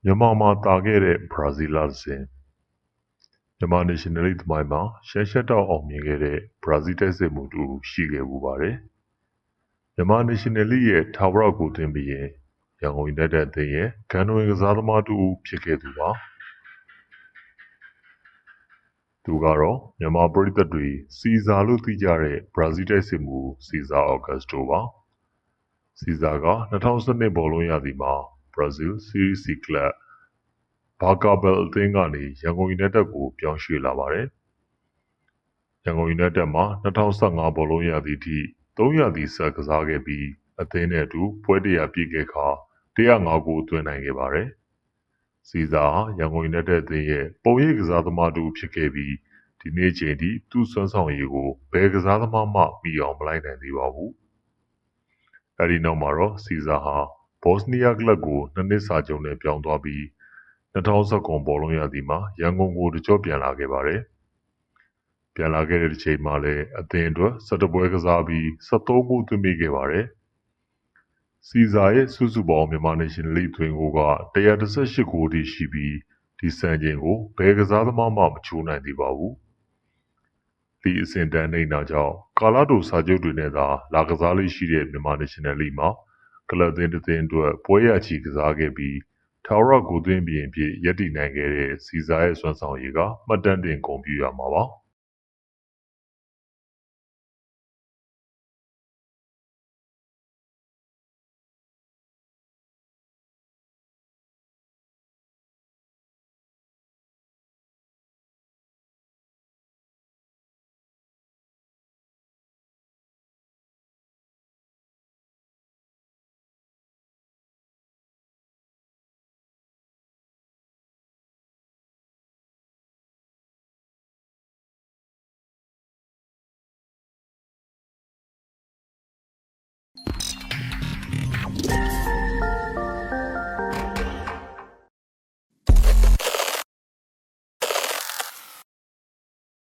မြန်မာမှာတာခဲ့တဲ့ဘရာဇီးလာစဉ်မြန်မာ National League သမိုင်းမှာရှမ်းရှက်တောက်အောင်မြင်ခဲ့တဲ့ဘရာဇီးတိုက်စစ်မှုတူရှိခဲ့ပူပါတယ်။မြန်မာ National League ရဲ့ထာဝရကိုသွင်းပြီးရင်ရန်ကုန် United အသင်းရဲ့ဂန္ဓဝင်ကစားသမားတူဖြစ်ခဲ့သူပါ။သူကတော့မြန်မာပရိသတ်တွေစီဇာလို့သိကြတဲ့ဘရာဇီးတိုက်စစ်မှုစီဇာအော်ဂတ်စတိုပါ။စီဇာက2012ဘောလုံးရာသီမှာဘရာဇီးစီရီစီကလပ်ဘာကာဘယ်အသင်းကနေရန်ကုန် United ကိုပြောင်းရွှေ့လာပါတယ်။ရန်ကုန် United မှာ2015ဘောလုံးရာသီထိ3ရာသီဆက်ကစားခဲ့ပြီးအသင်းနဲ့အတူပွဲ100ပြည့်ခဲ့ခါ105ဂိုးသွင်းနိုင်ခဲ့ပါတယ်။စီဇာဟာရန်ကုန် United အသင်းရဲ့ပုံရိပ်ကစားသမားတူဖြစ်ခဲ့ပြီးဒီနေ့ချိန်ထိသူ့စွမ်းဆောင်ရည်ကိုဘယ်ကစားသမားမှမီအောင်မလိုက်နိုင်သေးပါဘူး။အဲဒီနောက်မှာတော့စီဇာဟာဘော့စနီးယားကလပ်ကို2နှစ်စာချုပ်နဲ့ပြောင်းသွားပြီး2019ဘောလုံးရာသီမှာရန်ကုန်ကိုတကြော့ပြန်လာခဲ့ပါတယ်။ပြန်လာခဲ့တဲ့တစ်ချိန်မှာလည်းအသင်းအတွက်17ပွဲကစားပြီး73ဂိုးသွင်းပေးခဲ့ပါတယ်။စီဇာရဲ့စုစုပေါင်းမြန်မာ National League သွင်းဂိုးက118ဂိုးထိရှိပြီးဒီစံချိန်ကိုဘယ်ကစားသမားမှမချိုးနိုင်သေးပါဘူး။ဒီအဆင့်တန်းနေတာကြောင့်ကာလာတိုစာချုပ်တွေနဲ့သာလာကစားလေးရှိတဲ့မြန်မာ National League မှာကလပ်အသင်းတစ်သင်းအတွက်ပွဲရချီကစားခဲ့ပြီးထာဝရကိုသွင်းပြီးရင်ဖြစ်ရပ်တည်နိုင်ခဲ့တဲ့စီဇာရဲ့စွမ်းဆောင်ရည်ကမှတ်တမ်းတင်ဂုဏ်ပြုရမှာပါ။